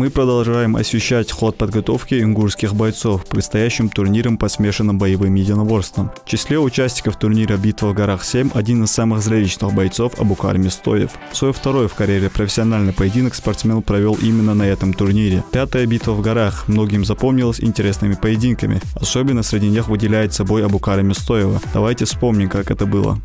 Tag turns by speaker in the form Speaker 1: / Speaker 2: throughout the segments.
Speaker 1: Мы продолжаем освещать ход подготовки ингурских бойцов к предстоящим турнирам по смешанным боевым единоборствам. В числе участников турнира «Битва в горах-7» один из самых зрелищных бойцов Абукар Мистоев. Свой второй в карьере профессиональный поединок спортсмен провел именно на этом турнире. Пятая битва в горах многим запомнилась интересными поединками. Особенно среди них выделяется бой Абукара Мистоева. Давайте вспомним, как это было.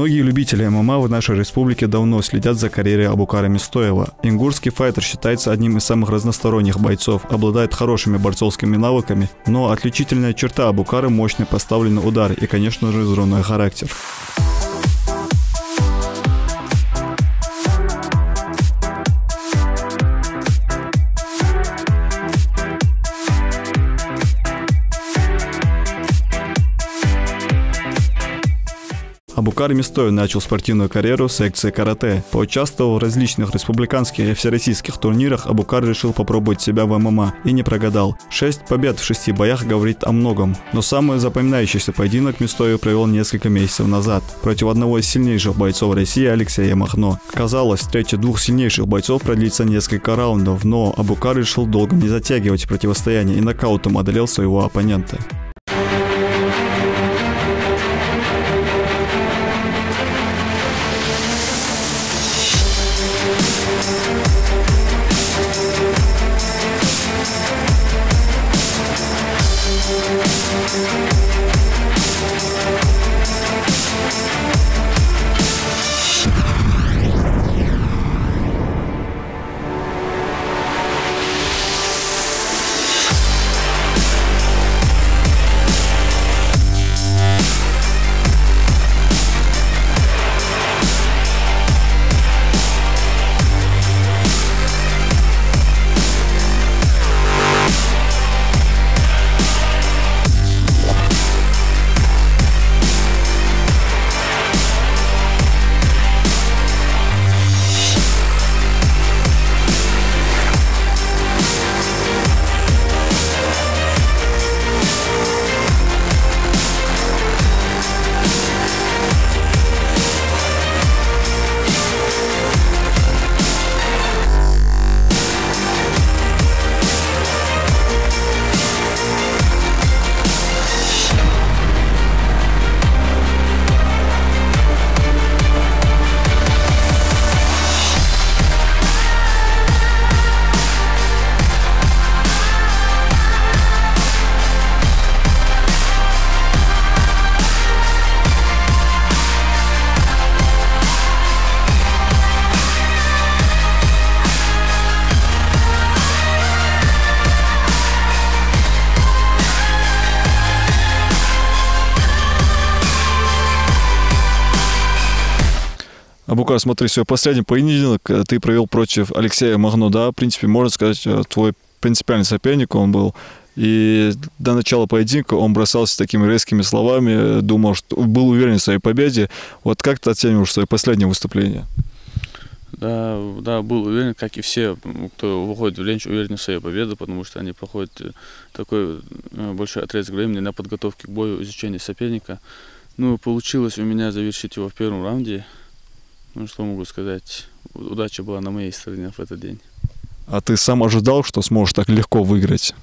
Speaker 1: Многие любители ММА в нашей республике давно следят за карьерой Абукара Мистоева. Ингурский файтер считается одним из самых разносторонних бойцов, обладает хорошими борцовскими навыками, но отличительная черта Абукара – мощный поставленный удар и, конечно же, взрывной характер. Абукар Мистоев начал спортивную карьеру в секции карате. Поучаствовав в различных республиканских и всероссийских турнирах, Абукар решил попробовать себя в ММА и не прогадал. 6 побед в 6 боях говорит о многом. Но самый запоминающийся поединок Мистоев провел несколько месяцев назад против одного из сильнейших бойцов России Алексея Махно. Казалось, встреча двух сильнейших бойцов продлится несколько раундов, но Абукар решил долго не затягивать противостояние и нокаутом одолел своего оппонента. Абукар, смотри, свой последний поединок ты провел против Алексея Магно, да? В принципе, можно сказать, твой принципиальный соперник он был. И до начала поединка он бросался такими резкими словами, думал, что был уверен в своей победе. Вот как ты оцениваешь свое последнее выступление?
Speaker 2: Да, был уверен, как и все, кто выходит в ленч, уверен в своей победе, потому что они проходят такой большой отрезок времени на подготовке к бою, изучение соперника. Ну, получилось у меня завершить его в первом раунде. Ну, что могу сказать, удача была на моей стороне в этот день.
Speaker 1: А ты сам ожидал, что сможешь так легко выиграть?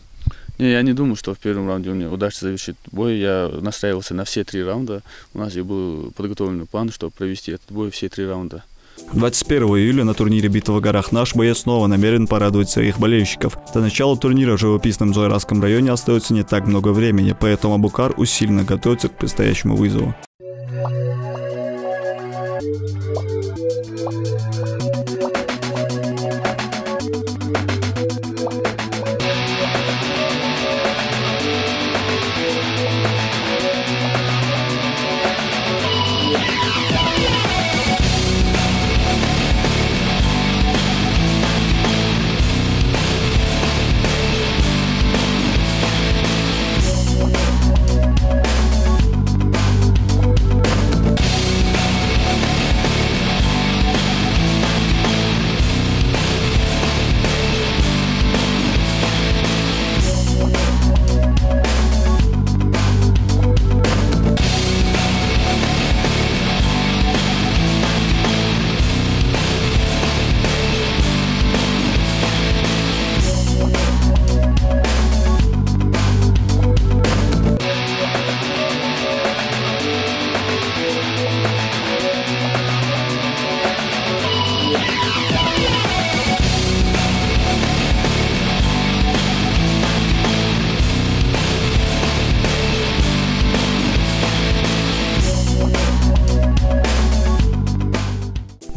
Speaker 2: Не, я не думал, что в первом раунде у меня удастся завершить бой. Я настраивался на все 3 раунда. У нас и был подготовленный план, чтобы провести этот бой все 3 раунда.
Speaker 1: 21 июля на турнире «Битва в горах» наш боец снова намерен порадовать своих болельщиков. До начала турнира в живописном Джойрасском районе остается не так много времени, поэтому Абукар усиленно готовится к предстоящему вызову.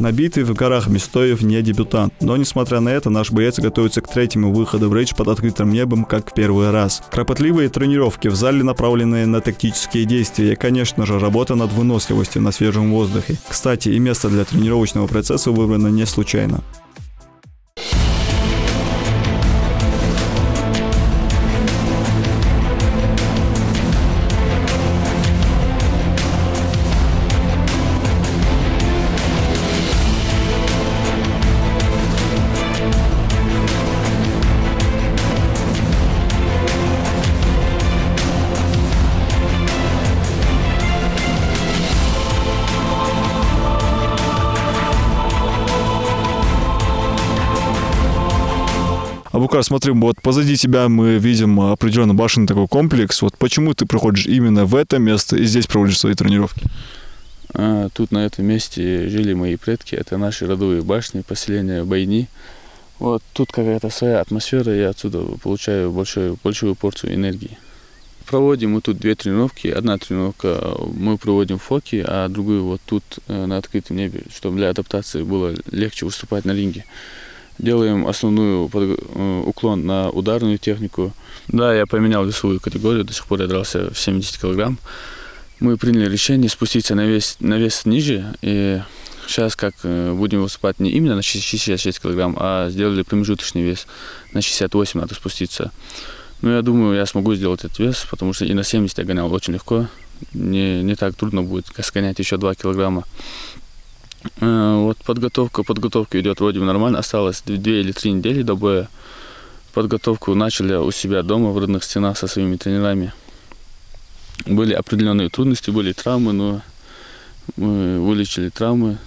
Speaker 1: На битве в горах Мистоев не дебютант, но несмотря на это наш боец готовится к 3-му выходу в рейдж под открытым небом, как в первый раз. Кропотливые тренировки в зале, направленные на тактические действия и, конечно же, работа над выносливостью на свежем воздухе. Кстати, и место для тренировочного процесса выбрано не случайно. Абукар, смотри, вот позади тебя мы видим определенно башенный такой комплекс. Вот почему ты проходишь именно в это место и здесь проводишь свои тренировки?
Speaker 2: Тут на этом месте жили мои предки. Это наши родовые башни, поселение Байни. Вот тут какая-то своя атмосфера, и отсюда получаю большую порцию энергии. Проводим мы тут 2 тренировки. Одна тренировка мы проводим в Фоке, а другую вот тут на открытом небе, чтобы для адаптации было легче выступать на ринге. Делаем основную уклон на ударную технику. Да, я поменял весовую категорию, до сих пор я дрался в 70 килограмм. Мы приняли решение спуститься на вес ниже, и сейчас как будем выступать не именно на 66 килограмм, а сделали промежуточный вес, на 68 надо спуститься. Но я думаю, я смогу сделать этот вес, потому что и на 70 я гонял очень легко, не так трудно будет сгонять еще 2 килограмма. Вот подготовка идет вроде бы нормально, осталось 2 или 3 недели до боя. Подготовку начали у себя дома в родных стенах со своими тренерами. Были определенные трудности, были травмы, но мы вылечили травмы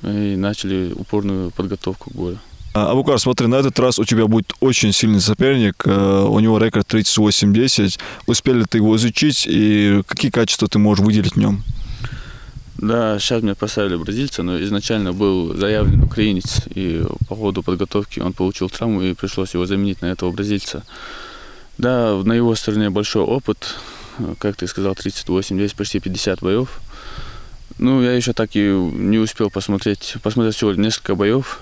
Speaker 2: и начали упорную подготовку к бою.
Speaker 1: Абукар, смотри, на этот раз у тебя будет очень сильный соперник, у него рекорд 38-10. Успели ты его изучить, и какие качества ты можешь выделить в нем?
Speaker 2: Да, сейчас мне поставили бразильца, но изначально был заявлен украинец, и по ходу подготовки он получил травму, и пришлось его заменить на этого бразильца. Да, на его стороне большой опыт, как ты сказал, 38-10, почти 50 боев. Ну, я еще так и не успел посмотреть всего несколько боев.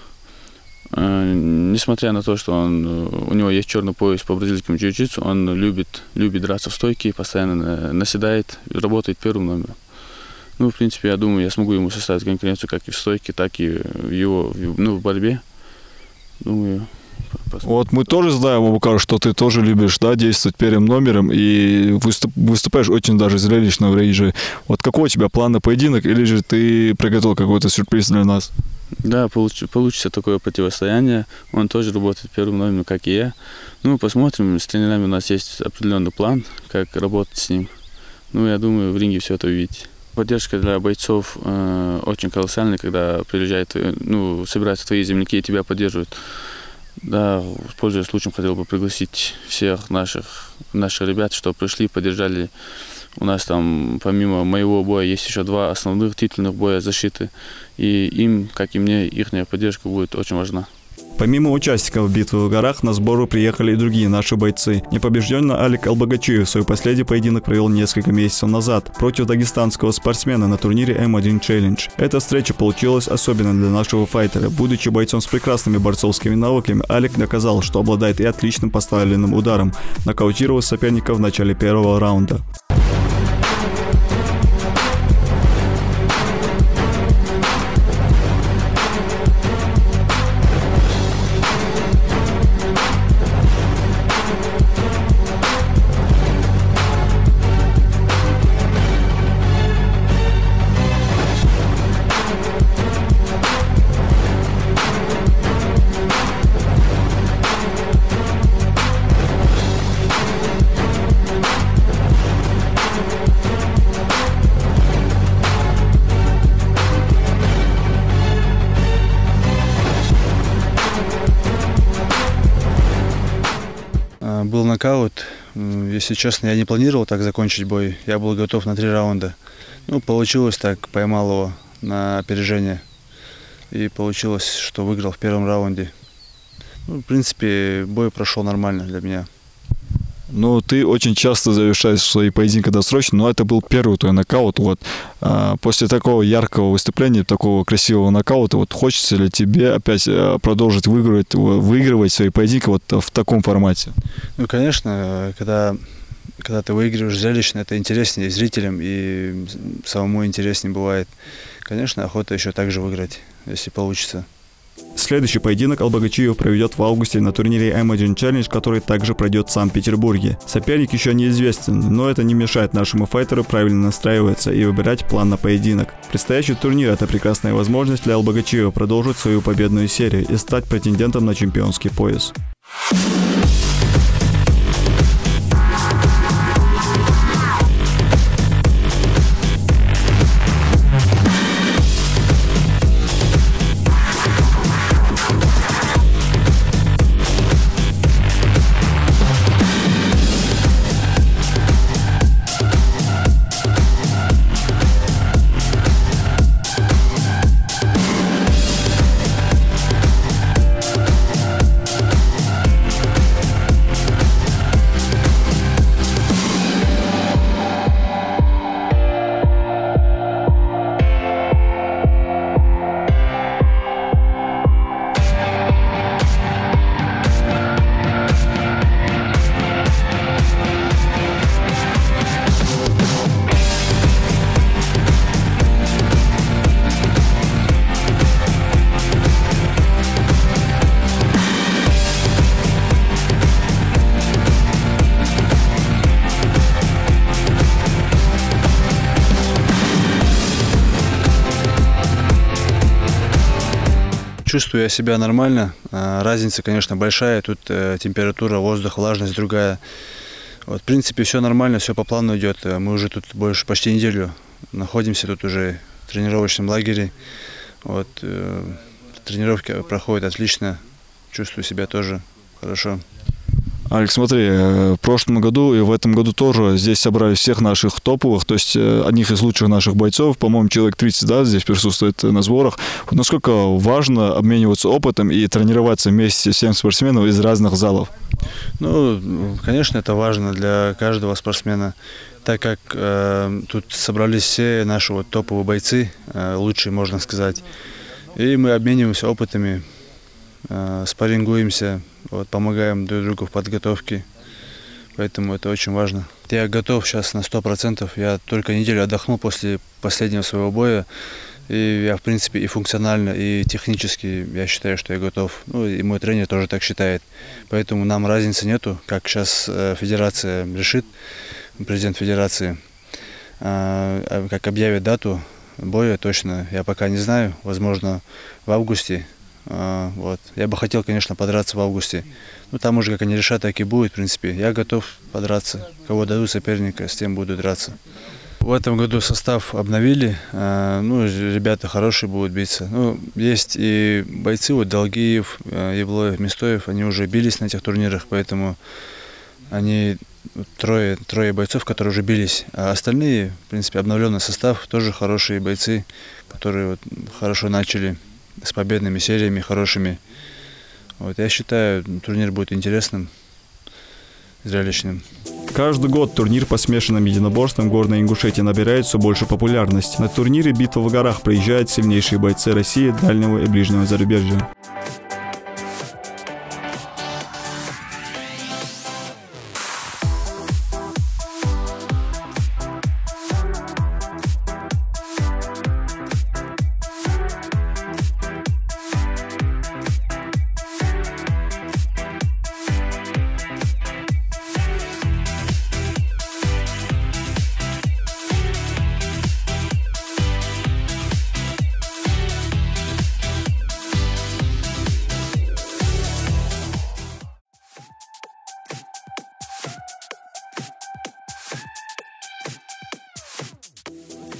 Speaker 2: Несмотря на то, что у него есть черный пояс по бразильскому джиу-джитсу, он любит драться в стойке, постоянно наседает, работает первым номером. Ну, в принципе, я думаю, я смогу ему составить конкуренцию как и в стойке, так и в борьбе. Думаю, посмотрим.
Speaker 1: Вот мы тоже знаем, Абукар, что ты тоже любишь, да, действовать первым номером и выступаешь очень даже зрелищно в рейже. Вот какой у тебя план на поединок, или же ты приготовил какой-то сюрприз для нас?
Speaker 2: Да, получится такое противостояние. Он тоже работает первым номером, как и я. Ну, посмотрим. С тренерами у нас есть определенный план, как работать с ним. Ну, я думаю, в ринге все это увидеть. Поддержка для бойцов очень колоссальная, когда приезжают, собираются твои земляки и тебя поддерживают. Да, пользуясь случаем, хотел бы пригласить всех наших ребят, что пришли, поддержали. У нас там, помимо моего боя, есть еще 2 основных титульных боя защиты. И им, как и мне, их поддержка будет очень важна.
Speaker 1: Помимо участников битвы в горах, на сбору приехали и другие наши бойцы. Непобежденный Алик Албагачиев свой последний поединок провел несколько месяцев назад против дагестанского спортсмена на турнире М1 Challenge. Эта встреча получилась особенно для нашего файтера. Будучи бойцом с прекрасными борцовскими навыками, Алик доказал, что обладает и отличным поставленным ударом, нокаутировав соперника в начале первого раунда.
Speaker 3: Был нокаут. Если честно, я не планировал так закончить бой. Я был готов на 3 раунда. Ну, получилось так, поймал его на опережение. И получилось, что выиграл в первом раунде. Ну, в принципе, бой прошел нормально для меня.
Speaker 1: Ну, ты очень часто завершаешь свои поединки досрочно, но это был первый твой нокаут. Вот. После такого яркого выступления, такого красивого нокаута, вот хочется ли тебе опять продолжить выигрывать свои поединки вот в таком формате?
Speaker 3: Ну, конечно, когда ты выигрываешь зрелищно, это интереснее и зрителям, и самому интереснее бывает. Конечно, охота еще так же выиграть, если получится.
Speaker 1: Следующий поединок Албагачиев проведет в августе на турнире М1 Challenge, который также пройдет в Санкт-Петербурге. Соперник еще неизвестен, но это не мешает нашему файтеру правильно настраиваться и выбирать план на поединок. Предстоящий турнир – это прекрасная возможность для Албагачиева продолжить свою победную серию и стать претендентом на чемпионский пояс.
Speaker 3: Чувствую я себя нормально. Разница, конечно, большая. Тут температура, воздух, влажность другая. Вот, в принципе, все нормально, все по плану идет. Мы уже тут почти неделю находимся тут уже в тренировочном лагере. Вот, тренировки проходят отлично. Чувствую себя тоже хорошо.
Speaker 1: Алекс, смотри, в прошлом году и в этом году тоже здесь собрали всех наших топовых, то есть одних из лучших наших бойцов, по-моему, человек 30, да, здесь присутствует на сборах. Вот насколько важно обмениваться опытом и тренироваться вместе с всеми спортсменами из разных залов?
Speaker 3: Ну, конечно, это важно для каждого спортсмена, так как тут собрались все наши вот топовые бойцы, лучшие, можно сказать, и мы обмениваемся опытами, спаррингуемся, вот, помогаем друг другу в подготовке. поэтому это очень важно. Я готов сейчас на 100%. Я только неделю отдохнул после последнего своего боя. И я, в принципе, и функционально, и технически я считаю, что я готов. Ну, и мой тренер тоже так считает. Поэтому нам разницы нету, как сейчас федерация решит, президент федерации, как объявит дату боя точно, я пока не знаю. Возможно, в августе. Вот. Я бы хотел, конечно, подраться в августе. Ну, там уже как они решат, так и будет, в принципе. Я готов подраться. Кого дадут соперника, с тем буду драться. В этом году состав обновили. Ну, ребята хорошие будут биться. Ну, есть и бойцы, вот Долгиев, Евлоев, Мистоев, они уже бились на этих турнирах, поэтому они трое бойцов, которые уже бились. А остальные, в принципе, обновленный состав, тоже хорошие бойцы, которые вот хорошо начали с победными сериями, хорошими. Вот, я считаю, турнир будет интересным, зрелищным.
Speaker 1: Каждый год турнир по смешанным единоборствам в Горной Ингушетии набирает все больше популярность. На турнире «Битва в горах» приезжают сильнейшие бойцы России, дальнего и ближнего зарубежья.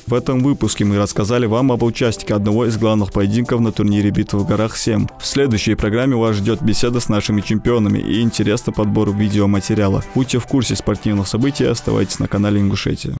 Speaker 1: В этом выпуске мы рассказали вам об участнике одного из главных поединков на турнире «Битва в горах-7». В следующей программе вас ждет беседа с нашими чемпионами и интересный подбор видеоматериала. Будьте в курсе спортивных событий, оставайтесь на канале Ингушетия.